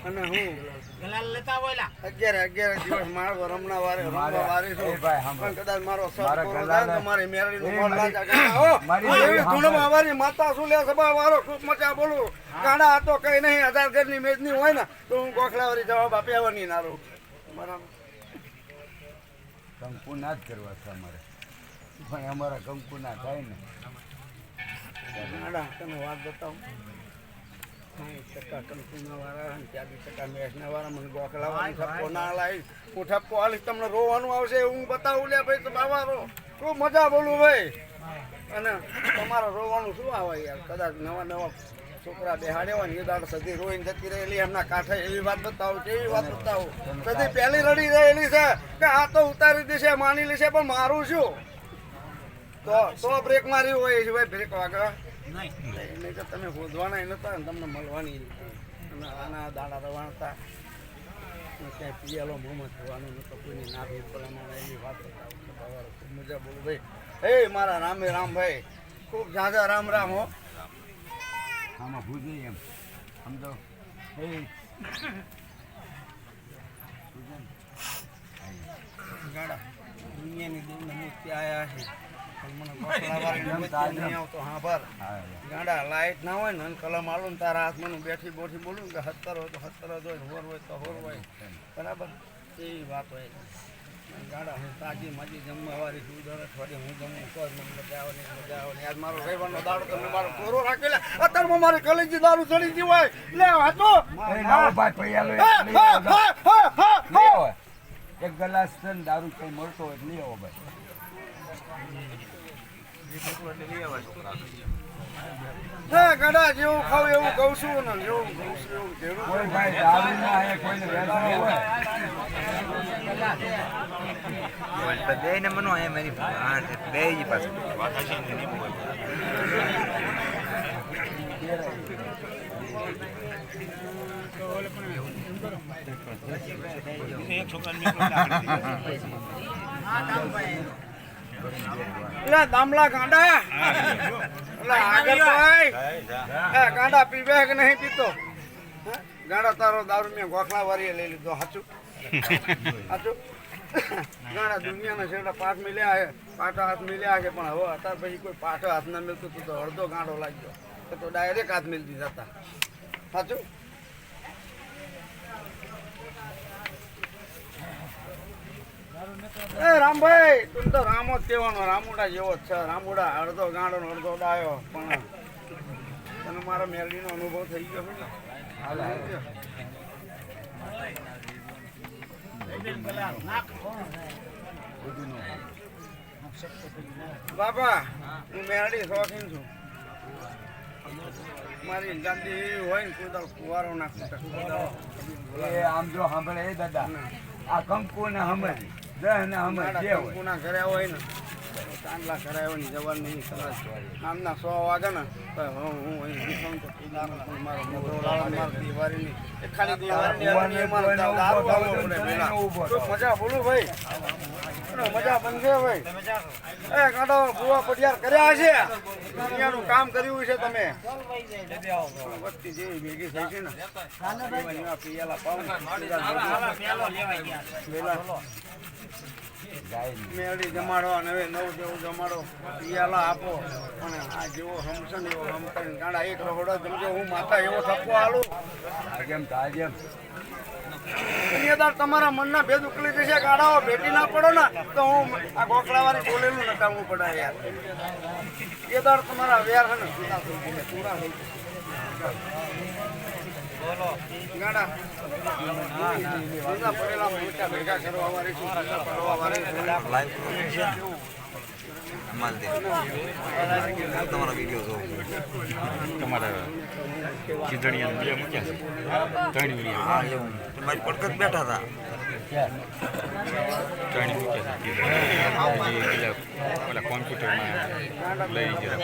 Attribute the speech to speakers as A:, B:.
A: અને હું લેતા બોલા 11 દિવસ મારો રમણા વારે રમવા વારી છું પણ કદાચ મારો સર પૂરો થાય તો મારી મેરડીનું મોઢ લાજા ગાડા હો એવી ધૂણમાં વારી માતા સુલે સભા વારો ખૂબ મજા બોલું ગાડા તો કઈ નહીં 1000 ઘરની મેજની હોય ને તો હું ગોખલાવારી જવાબ આપ્યાવાની નારું બરાબર
B: કંકુ ના જ કરવા છે અમારે પણ અમારા કંકુ ના થાય ને
A: ગાડા તને વાત બતાવું 60% કંકુના વાળા 40% મેષના વાળા મને ગોખલાવારી ઠપકો ના લાવી હું ઠપકો હાલીશ તમને રોવાનું આવશે હું બતાવું લે ભાઈ તો બાવારો ખૂબ મજા બોલું ભાઈ અને તમારે રોવાનું શું આવે યાર કદાચ નવા છોકરા બેહાડ્યા હોય ને એ દાડ સદી રોઈને જતી રહેલી એમના કાંઠે એવી વાત બતાવું કેવી વાત બતાવું સદી પહેલી રડી રહેલી છે કે આ તો ઉતારી દેશે માની લેશે પણ મારું શું તો બ્રેક મારી હોય છે ભાઈ બ્રેક વાગે નહીં તો તમે શોધવાના નતા ને તમને મળવાની અને આના દાડા રવાણતા ક્યાંય પિયાલો મોહમ્મદ થવાનું નતો કોઈની ના ભેદપડામાં એવી વાત બતાવું ખૂબ મજા બોલું ભાઈ હે મારા રામે રામ ભાઈ ખૂબ ઝાઝા રામ રામ હો
B: આમાં ભૂજે એમ સમજો એ
A: ગાડા દુનિયાની દેવના મૂર્તિ આવ્યા છે પણ મને ગોખલાવાળી નહીં આવતો હા ભર ગાડા લાઈટ ના હોય ને કલમ આલું ને તારા હાથમાં બેઠી બોઠી બોલું કે 70 હોય તો 70 હોય હોર હોય તો હોર હોય બરાબર એવી વાત હોય ગાડા હું તાજી માજી જમવાવાળી છું દર અઠવાડિયે હું જમું તો મને મજા આવે આજ મારો રવિવારનો દાડો તમે મારો કોરો રાખેલા અત્યારમાં મારી કલેજી દારૂ ચડી ગઈ હોય લે વાતો
B: એક ગ્લાસ દારૂ કઈ મળતો હોય લઈ આવો ભાઈ
A: હે ગડા જેવું ખાવ એવું કહું છું ને જેવું કહું છું એવું જેવું
B: કોઈ ભાઈ દારૂ ના હે કોઈને વેચાણ હોય
C: બે ને મનો એ મારી બે જ પાસે
A: દામલા ગાંડા આગળ ભાઈ ગાંડા પીવે કે નહીં પીતો ગાંડા તારો દારૂ મેં ગોખલા વારીએ લઈ લીધો સાચું સાચું ગાંડા દુનિયાના છેડા પાઠ મિલ્યા છે પાટા હાથ મિલ્યા છે પણ હવે અત્યારે પછી કોઈ પાઠો હાથ ના મિલતું તો અડધો ગાંડો લાગ્યો તો ડાયરેક્ટ હાથ મિલતી જતા સાચું એ રામભાઈ તું તો રામો જ કહેવાનો રામુડા જેવો જ છે રામુડા અડધો ગાંડો ને અડધો ડાયો પણ તને મારા મેરડીનો અનુભવ થઈ ગયો બાપા હું મેરડી શોખીન છું મારી ગાંધી એવી હોય ને કોઈ કુવારો નાખું
B: આમ જો સાંભળે એ દાદા આ કંકુ ને સમજ
A: કંકુના કર્યા હોય ને ચાંદલા કરાય હોય ને જવાન નહીં સરસ આમના 100 વાગે ને તો હું અહીં મારો મોટો મારો દિવાળીની ખાલી દિવાળીની મજા બોલું ભાઈ મજા બનશે ભાઈ એ કાંટો બુવા પટિયાર કર્યા છે દુનિયાનું કામ કર્યું છે તમે વસ્તી જેવી ભેગી થઈ છે ને પિયાલા પાઉં મેળી જમાડો અને હવે નવ જેવું જમાડો પિયાલા આપો અને આ જેવો હમસન એવો હમ કરીને ગાડા એક રહોડો જમજો હું માથા એવો ઠપકો આલું દુનિયાદાર તમારા મનના ભેદ ઉકલી જશે ગાડાઓ ભેટી ના પડો ને તો હું આ ગોખલાવાળી બોલેલું નકામું પડાય યાર એ દાર તમારા વ્યાર છે ને પૂરા થઈ ગાડા પડેલા મોટા ભેગા કરવા વાળી પડવા વાળી
C: તમારો વિડીયો જોઉં
D: તમારા ખીજડીયા બે મૂક્યા છે ત્રણ વિડીયો
C: હા એવું મારી પડકત બેઠા હતા
D: ત્રણ મૂક્યા છે ઓલા કોમ્પ્યુટરમાં લઈ ગયા